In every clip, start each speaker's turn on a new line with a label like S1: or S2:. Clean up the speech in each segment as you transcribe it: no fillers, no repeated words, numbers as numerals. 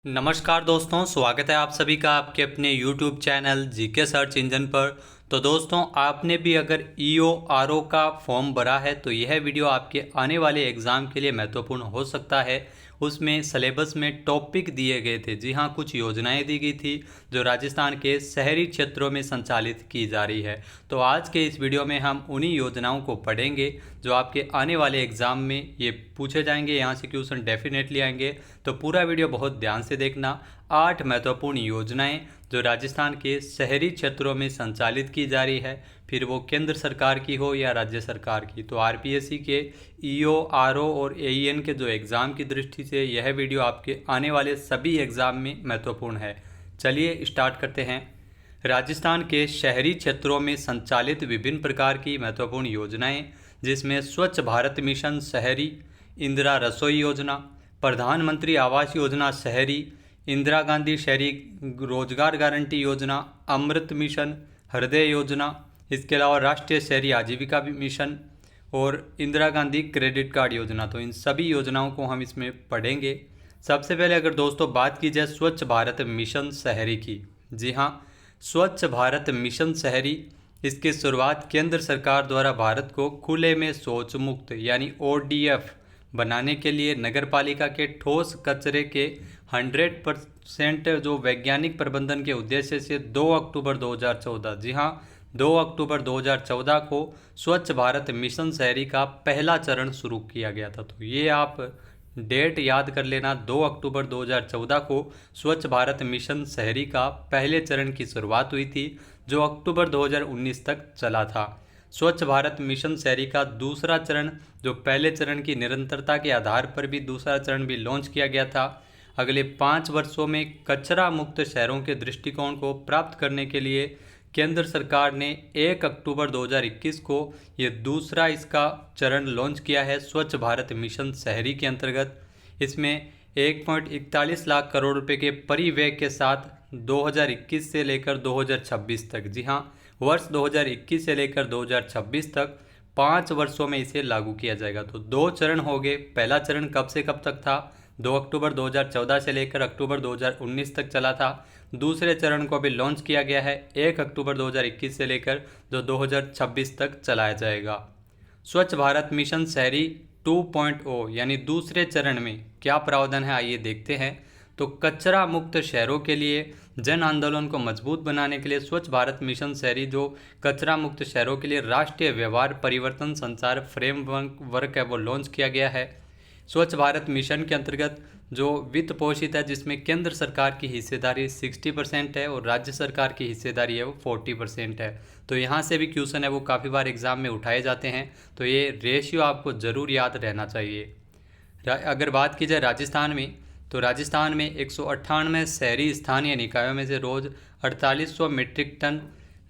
S1: नमस्कार दोस्तों, स्वागत है आप सभी का आपके अपने YouTube channel GK search engine पर। तो दोस्तों, आपने भी अगर ईओ आरओ का फॉर्म भरा है तो यह वीडियो आपके आने वाले एग्ज़ाम के लिए महत्वपूर्ण हो सकता है। उसमें सिलेबस में टॉपिक दिए गए थे, जी हाँ, कुछ योजनाएं दी गई थी जो राजस्थान के शहरी क्षेत्रों में संचालित की जा रही है। तो आज के इस वीडियो में हम उन्हीं योजनाओं को पढ़ेंगे जो आपके आने वाले एग्ज़ाम में ये पूछे जाएंगे, यहाँ से क्वेश्चन डेफिनेटली आएंगे। तो पूरा वीडियो बहुत ध्यान से देखना। 8 महत्वपूर्ण योजनाएं जो राजस्थान के शहरी क्षेत्रों में संचालित की जा रही है, फिर वो केंद्र सरकार की हो या राज्य सरकार की। तो आरपीएससी के ईओ आरओ और एईएन के जो एग्ज़ाम की दृष्टि से यह वीडियो आपके आने वाले सभी एग्ज़ाम में महत्वपूर्ण है। चलिए स्टार्ट करते हैं। राजस्थान के शहरी क्षेत्रों में संचालित विभिन्न प्रकार की महत्वपूर्ण योजनाएं, जिसमें स्वच्छ भारत मिशन शहरी, इंदिरा रसोई योजना, प्रधानमंत्री आवास योजना शहरी, इंदिरा गांधी शहरी रोजगार गारंटी योजना, अमृत मिशन, हृदय योजना, इसके अलावा राष्ट्रीय शहरी आजीविका मिशन और इंदिरा गांधी क्रेडिट कार्ड योजना। तो इन सभी योजनाओं को हम इसमें पढ़ेंगे। सबसे पहले अगर दोस्तों बात की जाए स्वच्छ भारत मिशन शहरी की, जी हाँ, स्वच्छ भारत मिशन शहरी, इसकी शुरुआत केंद्र सरकार द्वारा भारत को खुले में शौच मुक्त यानी ओडीएफ बनाने के लिए नगर पालिका के ठोस कचरे के 100% जो वैज्ञानिक प्रबंधन के उद्देश्य से 2 अक्टूबर 2014, जी हाँ, 2 अक्टूबर 2014 को स्वच्छ भारत मिशन शहरी का पहला चरण शुरू किया गया था। तो ये आप डेट याद कर लेना, 2 अक्टूबर 2014 को स्वच्छ भारत मिशन शहरी का पहले चरण की शुरुआत हुई थी, जो अक्टूबर 2019 तक चला था। स्वच्छ भारत मिशन शहरी का दूसरा चरण, जो पहले चरण की निरंतरता के आधार पर भी दूसरा चरण भी लॉन्च किया गया था। अगले 5 वर्षों में कचरा मुक्त शहरों के दृष्टिकोण को प्राप्त करने के लिए केंद्र सरकार ने 1 अक्टूबर 2021 को ये दूसरा इसका चरण लॉन्च किया है स्वच्छ भारत मिशन शहरी के अंतर्गत। इसमें 1.41 लाख करोड़ रुपए के परिव्यय के साथ 2021 से लेकर 2026 तक, जी हाँ, वर्ष 2021 से लेकर 2026 तक 5 वर्षों में इसे लागू किया जाएगा। तो 2 चरण हो गए। पहला चरण कब से कब तक था? 2 अक्टूबर 2014 से लेकर अक्टूबर 2019 तक चला था। दूसरे चरण को अभी लॉन्च किया गया है 1 अक्टूबर 2021 से लेकर जो 2026 तक चलाया जाएगा। स्वच्छ भारत मिशन शहरी 2.0 यानी दूसरे चरण में क्या प्रावधान है, आइए देखते हैं। तो कचरा मुक्त शहरों के लिए जन आंदोलन को मजबूत बनाने के लिए स्वच्छ भारत मिशन शहरी जो कचरा मुक्त शहरों के लिए राष्ट्रीय व्यवहार परिवर्तन संचार फ्रेमवर्क है वो लॉन्च किया गया है। स्वच्छ भारत मिशन के अंतर्गत जो वित्त पोषित है, जिसमें केंद्र सरकार की हिस्सेदारी 60% है और राज्य सरकार की हिस्सेदारी है वो 40% है। तो यहाँ से भी क्वेश्चन है वो काफ़ी बार एग्जाम में उठाए जाते हैं, तो ये रेशियो आपको ज़रूर याद रहना चाहिए। अगर बात की जाए राजस्थान में, तो राजस्थान में 198 शहरी स्थानीय निकायों में से रोज़ 4800 मीट्रिक टन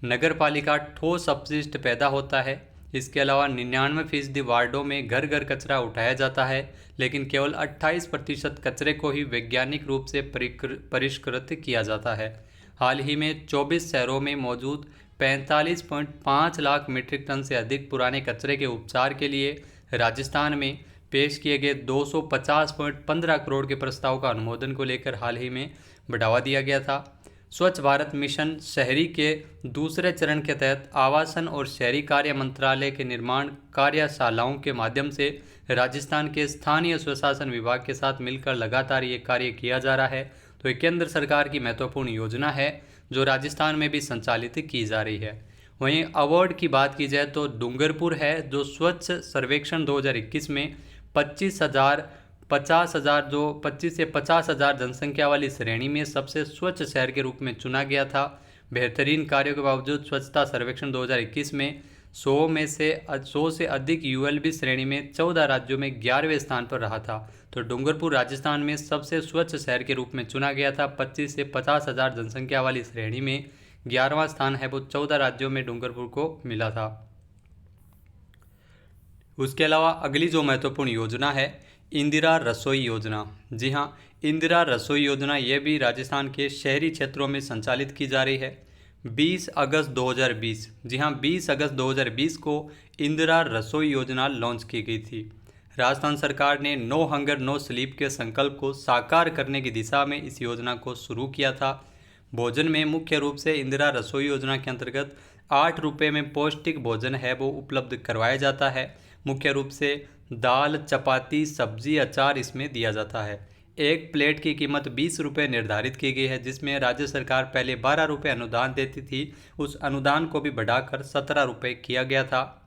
S1: नगर पालिका ठोस अपशिष्ट पैदा होता है। इसके अलावा 99% वार्डों में घर घर कचरा उठाया जाता है, लेकिन केवल 28% कचरे को ही वैज्ञानिक रूप से परिष्कृत किया जाता है। हाल ही में 24 शहरों में मौजूद 45.5 लाख मीट्रिक टन से अधिक पुराने कचरे के उपचार के लिए राजस्थान में पेश किए गए 250.15 करोड़ के प्रस्ताव का अनुमोदन को लेकर हाल ही में बढ़ावा दिया गया था। स्वच्छ भारत मिशन शहरी के दूसरे चरण के तहत आवासन और शहरी कार्य मंत्रालय के निर्माण कार्यशालाओं के माध्यम से राजस्थान के स्थानीय स्वशासन विभाग के साथ मिलकर लगातार ये कार्य किया जा रहा है। तो ये केंद्र सरकार की महत्वपूर्ण योजना है जो राजस्थान में भी संचालित की जा रही है। वहीं अवार्ड की बात की जाए तो डूंगरपुर है जो स्वच्छ सर्वेक्षण 2021 में 50,000 जो 25 से 50,000 जनसंख्या वाली श्रेणी में सबसे स्वच्छ शहर के रूप में चुना गया था। बेहतरीन कार्यों के बावजूद स्वच्छता सर्वेक्षण 2021 में 100 से अधिक यूएलबी श्रेणी में 14 राज्यों में 11वें स्थान पर रहा था। तो डूंगरपुर राजस्थान में सबसे स्वच्छ शहर के रूप में चुना गया था। 25 से 50,000 जनसंख्या वाली श्रेणी में 11वां स्थान है वो 14 राज्यों में डूंगरपुर को मिला था। उसके अलावा अगली जो महत्वपूर्ण योजना है इंदिरा रसोई योजना, जी हाँ, इंदिरा रसोई योजना ये भी राजस्थान के शहरी क्षेत्रों में संचालित की जा रही है। 20 अगस्त 2020, जी हाँ, 20 अगस्त 2020 को इंदिरा रसोई योजना लॉन्च की गई थी। राजस्थान सरकार ने नो हंगर नो स्लीप के संकल्प को साकार करने की दिशा में इस योजना को शुरू किया था। भोजन में मुख्य रूप से इंदिरा रसोई योजना के अंतर्गत 8 रुपये में पौष्टिक भोजन है वो उपलब्ध करवाया जाता है। मुख्य रूप से दाल, चपाती, सब्जी, अचार इसमें दिया जाता है। एक प्लेट की कीमत 20 रुपये निर्धारित की गई है, जिसमें राज्य सरकार पहले 12 रुपये अनुदान देती थी। उस अनुदान को भी बढ़ाकर 17 रुपये किया गया था।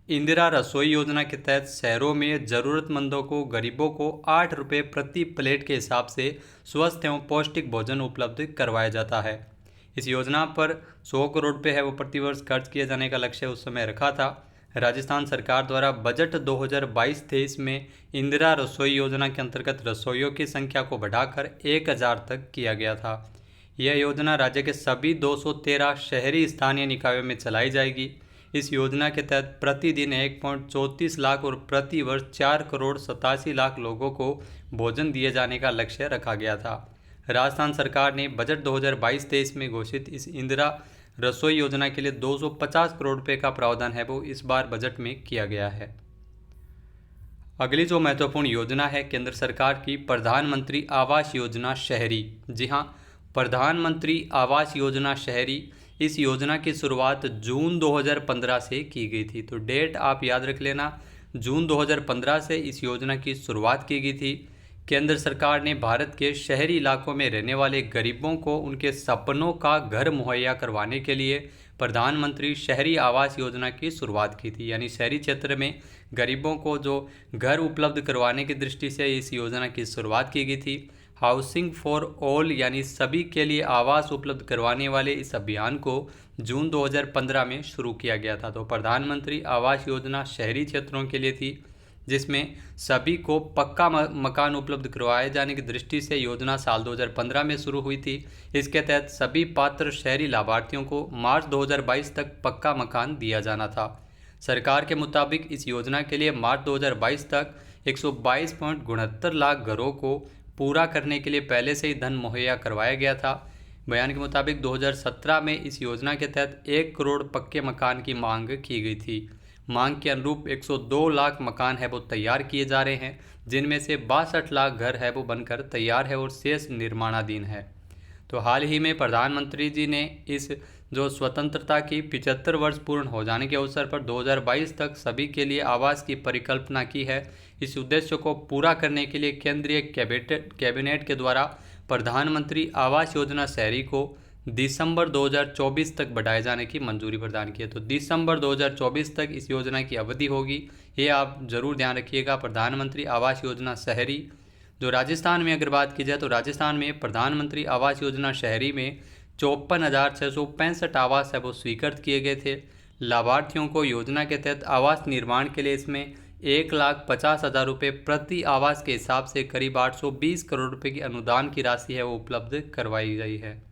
S1: इंदिरा रसोई योजना के तहत शहरों में ज़रूरतमंदों को, गरीबों को 8 रुपये प्रति प्लेट के हिसाब से स्वस्थ एवं पौष्टिक भोजन उपलब्ध करवाया जाता है। इस योजना पर 100 करोड़ रुपये है वो प्रतिवर्ष खर्च किए जाने का लक्ष्य उस समय रखा था। राजस्थान सरकार द्वारा बजट 2022-23 में इंदिरा रसोई योजना के अंतर्गत रसोइयों की संख्या को बढ़ाकर 1000 तक किया गया था। यह योजना राज्य के सभी 213 शहरी स्थानीय निकायों में चलाई जाएगी। इस योजना के तहत प्रतिदिन 1.34 लाख और प्रति वर्ष 4 करोड़ 87 लाख लोगों को भोजन दिए जाने का लक्ष्य रखा गया था। राजस्थान सरकार ने बजट 2022-23 में घोषित इस इंदिरा रसोई योजना के लिए 250 करोड़ रुपए का प्रावधान है वो इस बार बजट में किया गया है। अगली जो महत्वपूर्ण योजना है केंद्र सरकार की प्रधानमंत्री आवास योजना शहरी। जी हाँ, प्रधानमंत्री आवास योजना शहरी, इस योजना की शुरुआत जून 2015 से की गई थी। तो डेट आप याद रख लेना, जून 2015 से इस योजना की शुरुआत की गई थी। केंद्र सरकार ने भारत के शहरी इलाकों में रहने वाले गरीबों को उनके सपनों का घर मुहैया करवाने के लिए प्रधानमंत्री शहरी आवास योजना की शुरुआत की थी। यानी शहरी क्षेत्र में गरीबों को जो घर उपलब्ध करवाने की दृष्टि से इस योजना की शुरुआत की गई थी। हाउसिंग फॉर ऑल यानी सभी के लिए आवास उपलब्ध करवाने वाले इस अभियान को जून 2015 में शुरू किया गया था। तो प्रधानमंत्री आवास योजना शहरी क्षेत्रों के लिए थी, जिसमें सभी को पक्का मकान उपलब्ध करवाए जाने की दृष्टि से योजना साल 2015 में शुरू हुई थी। इसके तहत सभी पात्र शहरी लाभार्थियों को मार्च 2022 तक पक्का मकान दिया जाना था। सरकार के मुताबिक इस योजना के लिए मार्च 2022 तक 122.69 लाख घरों को पूरा करने के लिए पहले से ही धन मुहैया करवाया गया था। बयान के मुताबिक 2017 में इस योजना के तहत 1 करोड़ पक्के मकान की मांग की गई थी। मांग के अनुरूप 102 लाख मकान है वो तैयार किए जा रहे हैं, जिनमें से 62 लाख घर है वो बनकर तैयार है और शेष निर्माणाधीन है। तो हाल ही में प्रधानमंत्री जी ने इस जो स्वतंत्रता की 75 वर्ष पूर्ण हो जाने के अवसर पर 2022 तक सभी के लिए आवास की परिकल्पना की है। इस उद्देश्य को पूरा करने के लिए केंद्रीय कैबिनेट के द्वारा प्रधानमंत्री आवास योजना शहरी को दिसंबर 2024 तक बढ़ाए जाने की मंजूरी प्रदान की है। तो दिसंबर 2024 तक इस योजना की अवधि होगी, ये आप जरूर ध्यान रखिएगा। प्रधानमंत्री आवास योजना शहरी जो राजस्थान में अगर बात की जाए तो राजस्थान में प्रधानमंत्री आवास योजना शहरी में 54,665 आवास है वो स्वीकृत किए गए थे। लाभार्थियों को योजना के तहत आवास निर्माण के लिए इसमें 1,50,000 रुपये प्रति आवास के हिसाब से करीब 820 करोड़ रुपये की अनुदान की राशि है वो उपलब्ध करवाई गई है।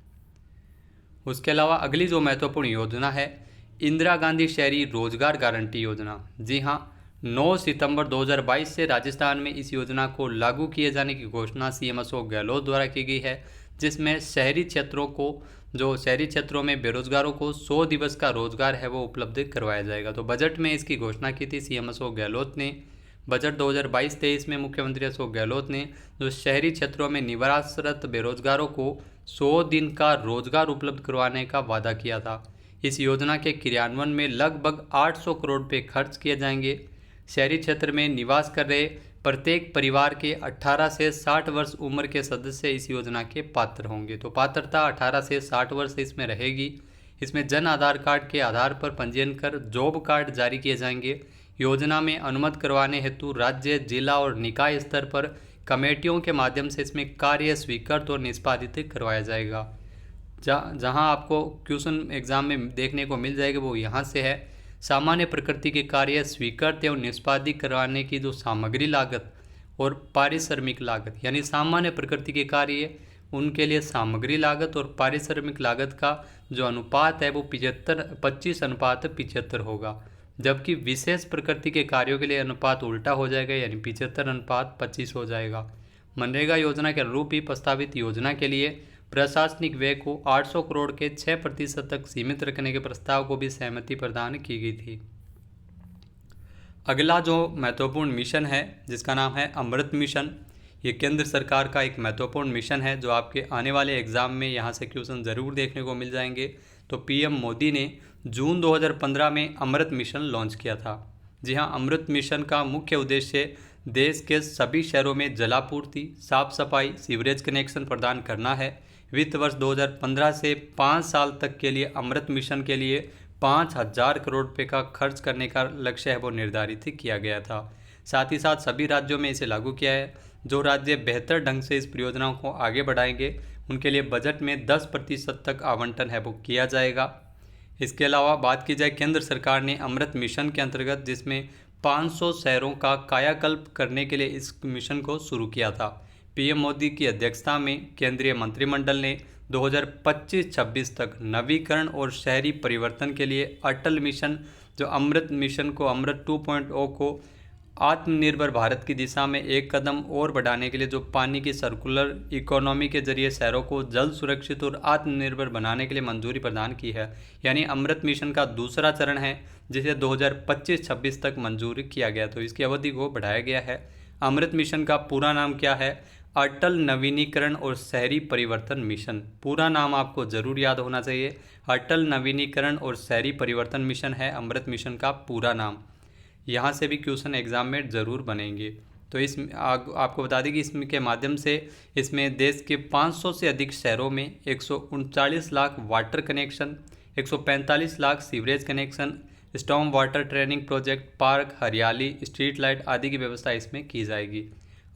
S1: उसके अलावा अगली जो महत्वपूर्ण योजना है इंदिरा गांधी शहरी रोजगार गारंटी योजना। जी हाँ, 9 सितंबर 2022 से राजस्थान में इस योजना को लागू किए जाने की घोषणा सीएम अशोक गहलोत द्वारा की गई है, जिसमें शहरी क्षेत्रों में बेरोजगारों को 100 दिवस का रोजगार है वो उपलब्ध करवाया जाएगा। तो बजट में इसकी घोषणा की थी सीएम अशोक गहलोत ने। बजट 2022-23 में मुख्यमंत्री अशोक गहलोत ने जो शहरी क्षेत्रों में निवासरत बेरोजगारों को 100 दिन का रोजगार उपलब्ध करवाने का वादा किया था। इस योजना के क्रियान्वयन में लगभग 800 करोड़ रुपये खर्च किए जाएंगे। शहरी क्षेत्र में निवास कर रहे प्रत्येक परिवार के 18 से 60 वर्ष उम्र के सदस्य इस योजना के पात्र होंगे। तो पात्रता 18 से 60 वर्ष इसमें रहेगी। इसमें जन आधार कार्ड के आधार पर पंजीयन कर जॉब कार्ड जारी किए जाएंगे। योजना में अनुमति करवाने हेतु राज्य, जिला और निकाय स्तर पर कमेटियों के माध्यम से इसमें कार्य स्वीकृत और निष्पादित करवाया जाएगा। जहां आपको क्वेश्चन एग्जाम में देखने को मिल जाएगा वो यहाँ से है। सामान्य प्रकृति के कार्य स्वीकृत एवं निष्पादित करवाने की जो सामग्री लागत और पारिश्रमिक लागत, यानी सामान्य प्रकृति के कार्य उनके लिए सामग्री लागत और पारिश्रमिक लागत का जो अनुपात है वो 25:75 होगा, जबकि विशेष प्रकृति के कार्यों के लिए अनुपात उल्टा हो जाएगा, यानी 75:25 हो जाएगा। मनरेगा योजना के अनुरूप ही प्रस्तावित योजना के लिए प्रशासनिक व्यय को 800 करोड़ के 6% तक सीमित रखने के प्रस्ताव को भी सहमति प्रदान की गई थी। अगला जो महत्वपूर्ण मिशन है जिसका नाम है अमृत मिशन, ये केंद्र सरकार का एक महत्वपूर्ण मिशन है जो आपके आने वाले एग्ज़ाम में यहाँ से क्वेश्चन ज़रूर देखने को मिल जाएंगे। तो पीएम मोदी ने जून 2015 में अमृत मिशन लॉन्च किया था। जी हाँ, अमृत मिशन का मुख्य उद्देश्य देश के सभी शहरों में जलापूर्ति, साफ सफाई, सीवरेज कनेक्शन प्रदान करना है। वित्त वर्ष 2015 से 5 साल तक के लिए अमृत मिशन के लिए 5,000 करोड़ रुपये का खर्च करने का लक्ष्य है वो निर्धारित किया गया था। साथ ही साथ सभी राज्यों में इसे लागू किया है। जो राज्य बेहतर ढंग से इस परियोजनाओं को आगे बढ़ाएंगे उनके लिए बजट में 10% तक आवंटन है वो किया जाएगा। इसके अलावा बात की जाए केंद्र सरकार ने अमृत मिशन के अंतर्गत जिसमें 500 शहरों का कायाकल्प करने के लिए इस मिशन को शुरू किया था। पीएम मोदी की अध्यक्षता में केंद्रीय मंत्रिमंडल ने 2025-26 तक नवीकरण और शहरी परिवर्तन के लिए अटल मिशन जो अमृत मिशन को अमृत 2.0 को आत्मनिर्भर भारत की दिशा में एक कदम और बढ़ाने के लिए जो पानी की सर्कुलर इकोनॉमी के जरिए शहरों को जल सुरक्षित और आत्मनिर्भर बनाने के लिए मंजूरी प्रदान की है। यानी अमृत मिशन का दूसरा चरण है जिसे 2025-26 तक मंजूर किया गया, तो इसकी अवधि को बढ़ाया गया है। अमृत मिशन का पूरा नाम क्या है? अटल नवीनीकरण और शहरी परिवर्तन मिशन। पूरा नाम आपको ज़रूर याद होना चाहिए। अटल नवीनीकरण और शहरी परिवर्तन मिशन है अमृत मिशन का पूरा नाम। यहाँ से भी क्वेश्चन एग्जाम में ज़रूर बनेंगे। तो आपको बता दें कि इसके माध्यम से इसमें देश के 500 से अधिक शहरों में 139 lakh water connection, 145 lakh sewerage connection, storm water training project, park, हरियाली, स्ट्रीट लाइट आदि की व्यवस्था इसमें की जाएगी।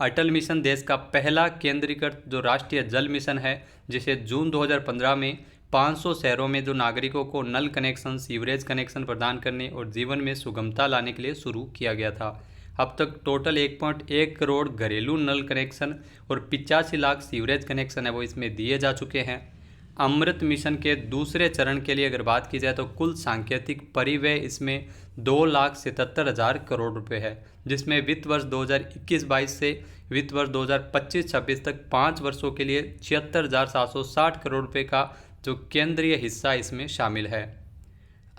S1: अटल मिशन देश का पहला केंद्रीकृत जो राष्ट्रीय जल मिशन है जिसे जून 2015 में 500 शहरों में जो नागरिकों को नल कनेक्शन, सीवरेज कनेक्शन प्रदान करने और जीवन में सुगमता लाने के लिए शुरू किया गया था। अब तक टोटल 1.1 करोड़ घरेलू नल कनेक्शन और 85 लाख सीवरेज कनेक्शन है वो इसमें दिए जा चुके हैं। अमृत मिशन के दूसरे चरण के लिए अगर बात की जाए तो कुल सांकेतिक परिव्यय इसमें 2,77,000 करोड़ रुपए है, जिसमें वित्त वर्ष 2021-22 से वित्त वर्ष 2025-26 तक 5 वर्षों के लिए 76,760 करोड़ रुपए का जो केंद्रीय हिस्सा इसमें शामिल है।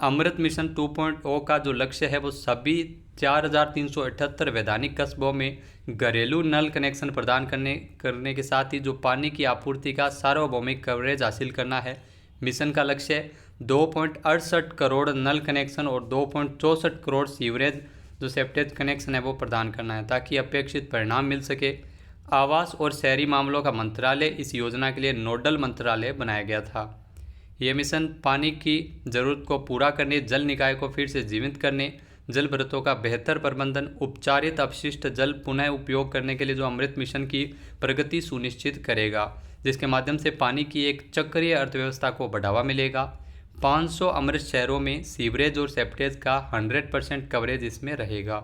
S1: अमृत मिशन 2.0 का जो लक्ष्य है वो सभी 4,378 वैधानिक कस्बों में घरेलू नल कनेक्शन प्रदान करने के साथ ही जो पानी की आपूर्ति का सार्वभौमिक कवरेज हासिल करना है। मिशन का लक्ष्य 2.68 करोड़ नल कनेक्शन और 2.64 करोड़ सीवरेज जो सेप्टेज कनेक्शन है वो प्रदान करना है ताकि अपेक्षित परिणाम मिल सके। आवास और शहरी मामलों का मंत्रालय इस योजना के लिए नोडल मंत्रालय बनाया गया था। ये मिशन पानी की ज़रूरत को पूरा करने, जल निकाय को फिर से जीवित करने, जल भर्तों का बेहतर प्रबंधन, उपचारित अपशिष्ट जल पुनः उपयोग करने के लिए जो अमृत मिशन की प्रगति सुनिश्चित करेगा, जिसके माध्यम से पानी की एक चक्रीय अर्थव्यवस्था को बढ़ावा मिलेगा। 500 अमृत शहरों में सीवरेज और सेप्टेज का 100% कवरेज इसमें रहेगा।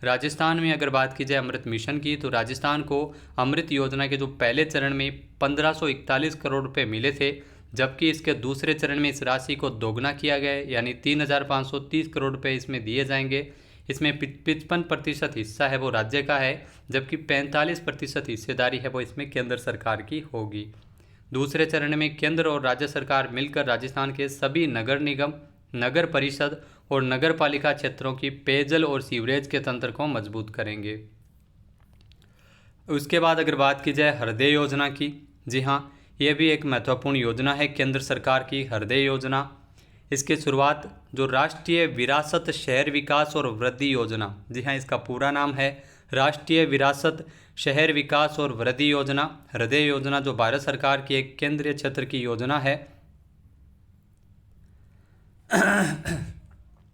S1: राजस्थान में अगर बात की जाए अमृत मिशन की तो राजस्थान को अमृत योजना के जो पहले चरण में 1541 करोड़ रुपए मिले थे, जबकि इसके दूसरे चरण में इस राशि को दोगुना किया गया है, यानी 3,530 करोड़ रुपए इसमें दिए जाएंगे। इसमें 55% हिस्सा है वो राज्य का है, जबकि 45% हिस्सेदारी है वो इसमें केंद्र सरकार की होगी। दूसरे चरण में केंद्र और राज्य सरकार मिलकर राजस्थान के सभी नगर निगम, नगर परिषद और नगर पालिका क्षेत्रों की पेयजल और सीवरेज के तंत्र को मजबूत करेंगे। उसके बाद अगर बात की जाए हृदय योजना की, जी हाँ, यह भी एक महत्वपूर्ण योजना है केंद्र सरकार की हृदय योजना। इसकी शुरुआत जो राष्ट्रीय विरासत शहर विकास और वृद्धि योजना, जी हाँ, इसका पूरा नाम है राष्ट्रीय विरासत शहर विकास और वृद्धि योजना। हृदय योजना जो भारत सरकार की एक केंद्रीय क्षेत्र की योजना है,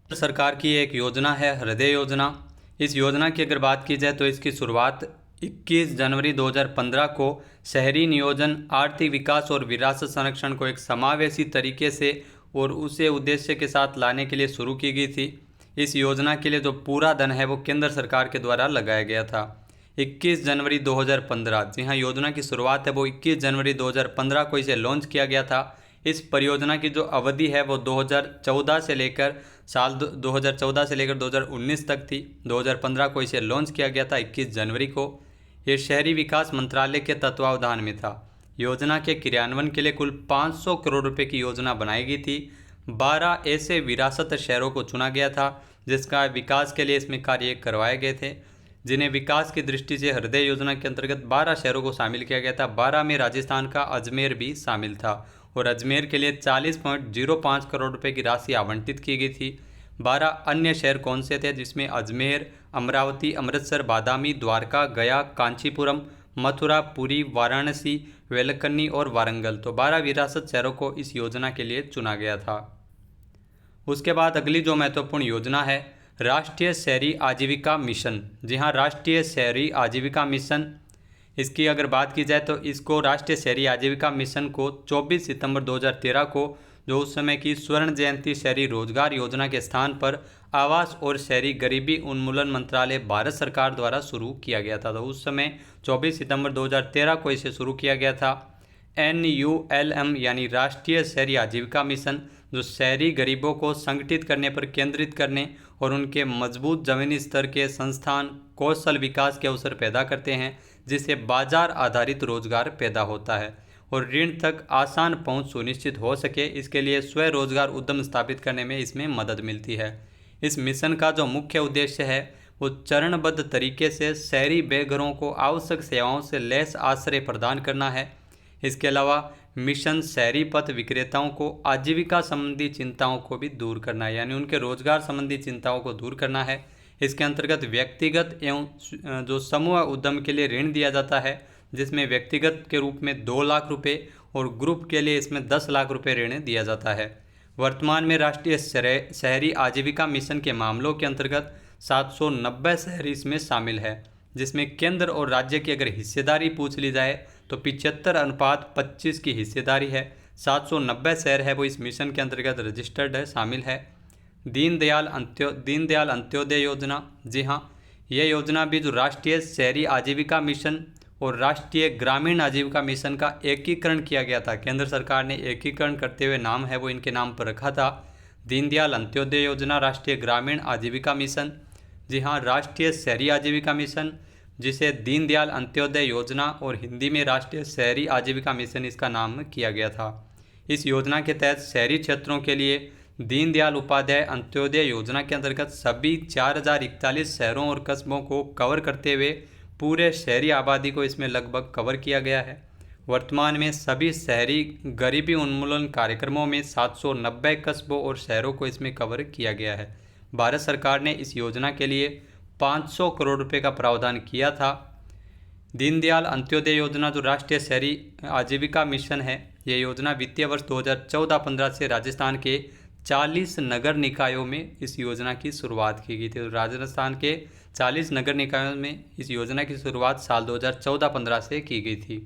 S1: सरकार की एक योजना है हृदय योजना। इस योजना की अगर बात की जाए तो इसकी शुरुआत 21 जनवरी 2015 को शहरी नियोजन, आर्थिक विकास और विरासत संरक्षण को एक समावेशी तरीके से और उसे उद्देश्य के साथ लाने के लिए शुरू की गई थी। इस योजना के लिए जो पूरा धन है वो केंद्र सरकार के द्वारा लगाया गया था। 21 जनवरी 2015, जी हाँ, योजना की शुरुआत है वो 21 जनवरी 2015 को इसे लॉन्च किया गया था। इस परियोजना की जो अवधि है वो 2014 से लेकर 2019 तक थी। 2015 को इसे लॉन्च किया गया था 21 जनवरी को। ये शहरी विकास मंत्रालय के तत्वावधान में था। योजना के क्रियान्वयन के लिए कुल 500 करोड़ रुपए की योजना बनाई गई थी। 12 ऐसे विरासत शहरों को चुना गया था जिसका विकास के लिए इसमें कार्य करवाए गए थे, जिन्हें विकास की दृष्टि से हृदय योजना के अंतर्गत 12 शहरों को शामिल किया गया था। 12 में राजस्थान का अजमेर भी शामिल था और अजमेर के लिए 40.05 करोड़ रुपए की राशि आवंटित की गई थी। 12 अन्य शहर कौन से थे, जिसमें अजमेर, अमरावती, अमृतसर, बादामी, द्वारका, गया, कांचीपुरम, मथुरा, पुरी, वाराणसी, वेलकन्नी और वारंगल। तो 12 विरासत शहरों को इस योजना के लिए चुना गया था। उसके बाद अगली जो महत्वपूर्ण योजना है, राष्ट्रीय शहरी आजीविका मिशन। जी हाँ, राष्ट्रीय शहरी आजीविका मिशन, इसकी अगर बात की जाए तो इसको राष्ट्रीय शहरी आजीविका मिशन को 24 सितंबर 2013 को, जो उस समय की स्वर्ण जयंती शहरी रोजगार योजना के स्थान पर आवास और शहरी गरीबी उन्मूलन मंत्रालय भारत सरकार द्वारा शुरू किया गया था। तो उस समय 24 सितंबर 2013 को इसे शुरू किया गया था। NULM यानी राष्ट्रीय शहरी आजीविका मिशन, जो शहरी गरीबों को संगठित करने पर केंद्रित करने और उनके मजबूत जमीनी स्तर के संस्थान कौशल विकास के अवसर पैदा करते हैं, जिससे बाजार आधारित रोजगार पैदा होता है और ऋण तक आसान पहुंच सुनिश्चित हो सके। इसके लिए स्वरोजगार उद्यम स्थापित करने में इसमें मदद मिलती है। इस मिशन का जो मुख्य उद्देश्य है वो चरणबद्ध तरीके से शहरी बेघरों को आवश्यक सेवाओं से लैस आश्रय प्रदान करना है। इसके अलावा मिशन शहरी पथ विक्रेताओं को आजीविका संबंधी चिंताओं को भी दूर करना है, यानी उनके रोजगार संबंधी चिंताओं को दूर करना है। इसके अंतर्गत व्यक्तिगत एवं जो समूह उद्यम के लिए ऋण दिया जाता है, जिसमें व्यक्तिगत के रूप में 2 लाख रुपए और ग्रुप के लिए इसमें 10 लाख रुपए ऋण दिया जाता है। वर्तमान में राष्ट्रीय शहरी आजीविका मिशन के मामलों के अंतर्गत 790 शहर इसमें शामिल है, जिसमें केंद्र और राज्य की अगर हिस्सेदारी पूछ ली जाए तो 75:25 की हिस्सेदारी है। 790 शहर है वो इस मिशन के अंतर्गत रजिस्टर्ड है, शामिल है। दीनदयाल अंत्योदय योजना, जी हाँ, यह योजना भी जो राष्ट्रीय शहरी आजीविका मिशन और राष्ट्रीय ग्रामीण आजीविका मिशन का एकीकरण किया गया था। केंद्र सरकार ने एकीकरण करते हुए नाम है वो इनके नाम पर रखा था, दीनदयाल अंत्योदय योजना, राष्ट्रीय ग्रामीण आजीविका मिशन। जी हाँ, राष्ट्रीय शहरी आजीविका मिशन, जिसे दीनदयाल अंत्योदय योजना और हिंदी में राष्ट्रीय शहरी आजीविका मिशन इसका नाम किया गया था। इस योजना के तहत शहरी क्षेत्रों के लिए दीनदयाल उपाध्याय अंत्योदय योजना के अंतर्गत सभी 4041 शहरों और कस्बों को कवर करते हुए पूरे शहरी आबादी को इसमें लगभग कवर किया गया है। वर्तमान में सभी शहरी गरीबी उन्मूलन कार्यक्रमों में 790 कस्बों और शहरों को इसमें कवर किया गया है। भारत सरकार ने इस योजना के लिए 500 करोड़ रुपए का प्रावधान किया था। दीनदयाल अंत्योदय योजना जो राष्ट्रीय शहरी आजीविका मिशन है, यह योजना वित्तीय वर्ष 2014-15 से राजस्थान के 40 नगर निकायों में इस योजना की शुरुआत की गई थी। राजस्थान के 40 नगर निकायों में इस योजना की शुरुआत साल 2014-15 से की गई थी।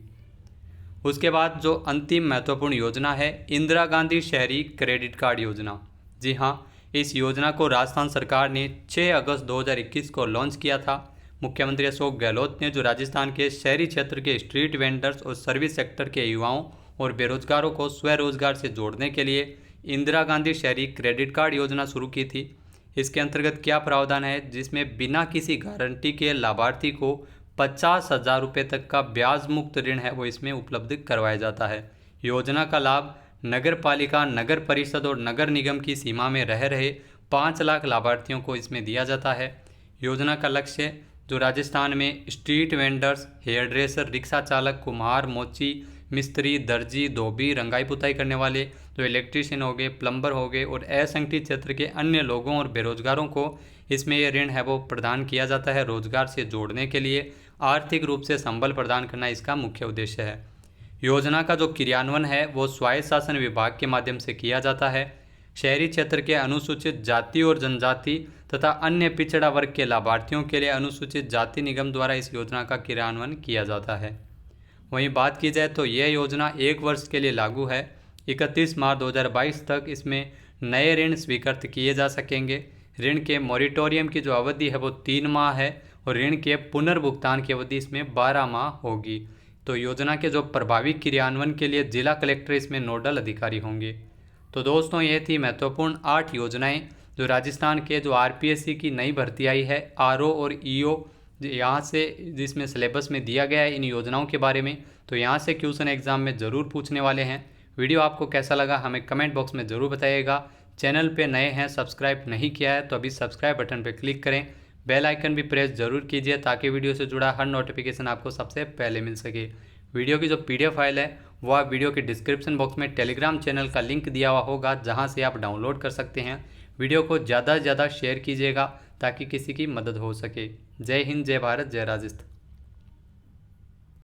S1: उसके बाद जो अंतिम महत्वपूर्ण योजना है, इंदिरा गांधी शहरी क्रेडिट कार्ड योजना। जी हाँ, इस योजना को राजस्थान सरकार ने 6 अगस्त 2021 को लॉन्च किया था। मुख्यमंत्री अशोक गहलोत ने जो राजस्थान के शहरी क्षेत्र के स्ट्रीट वेंडर्स और सर्विस सेक्टर के युवाओं और बेरोजगारों को स्वरोजगार से जोड़ने के लिए इंदिरा गांधी शहरी क्रेडिट कार्ड योजना शुरू की थी। इसके अंतर्गत क्या प्रावधान है, जिसमें बिना किसी गारंटी के लाभार्थी को 50,000 रुपये तक का ब्याज मुक्त ऋण है वो इसमें उपलब्ध करवाया जाता है। योजना का लाभ नगर पालिका, नगर परिषद और नगर निगम की सीमा में रह रहे 5 लाख लाभार्थियों को इसमें दिया जाता है। योजना का लक्ष्य जो राजस्थान में street vendors, hairdresser, rickshaw चालक, कुम्हार, मोची, मिस्त्री, दर्जी, धोबी, रंगाई पुताई करने वाले जो इलेक्ट्रीशियन हो गए, प्लम्बर हो गए और असंगठित क्षेत्र के अन्य लोगों और बेरोजगारों को इसमें यह ऋण है वो प्रदान किया जाता है। रोजगार से जोड़ने के लिए आर्थिक रूप से संबल प्रदान करना इसका मुख्य उद्देश्य है। योजना का जो क्रियान्वयन है वो स्वायत्त शासन विभाग के माध्यम से किया जाता है। शहरी क्षेत्र के अनुसूचित जाति और जनजाति तथा अन्य पिछड़ा वर्ग के लाभार्थियों के लिए अनुसूचित जाति निगम द्वारा इस योजना का क्रियान्वयन किया जाता है। वहीं बात की जाए तो यह योजना 1 वर्ष के लिए लागू है। 31 मार्च 2022 तक इसमें नए ऋण स्वीकृत किए जा सकेंगे। ऋण के मॉरिटोरियम की जो अवधि है वो 3 माह है और ऋण के पुनर्भुगतान की अवधि इसमें 12 माह होगी। तो योजना के जो प्रभावी क्रियान्वयन के लिए जिला कलेक्टर इसमें नोडल अधिकारी होंगे। तो दोस्तों, ये थी महत्वपूर्ण 8 योजनाएं जो राजस्थान के जो आरपीएससी की नई भर्ती आई है, आरओ और ईओ, यहाँ से जिसमें सिलेबस में दिया गया है इन योजनाओं के बारे में। तो यहाँ से क्वेश्चन एग्जाम में ज़रूर पूछने वाले हैं। वीडियो आपको कैसा लगा हमें कमेंट बॉक्स में ज़रूर बताइएगा। चैनल पे नए हैं, सब्सक्राइब नहीं किया है तो अभी सब्सक्राइब बटन पर क्लिक करें, बेल आइकन भी प्रेस ज़रूर कीजिए ताकि वीडियो से जुड़ा हर नोटिफिकेशन आपको सबसे पहले मिल सके। वीडियो की जो PDF फाइल है वो आप वीडियो के डिस्क्रिप्शन बॉक्स में टेलीग्राम चैनल का लिंक दिया हुआ होगा, जहां से आप डाउनलोड कर सकते हैं। वीडियो को ज़्यादा से ज़्यादा शेयर कीजिएगा ताकि किसी की मदद हो सके। जय हिंद, जय भारत, जय राजस्थान।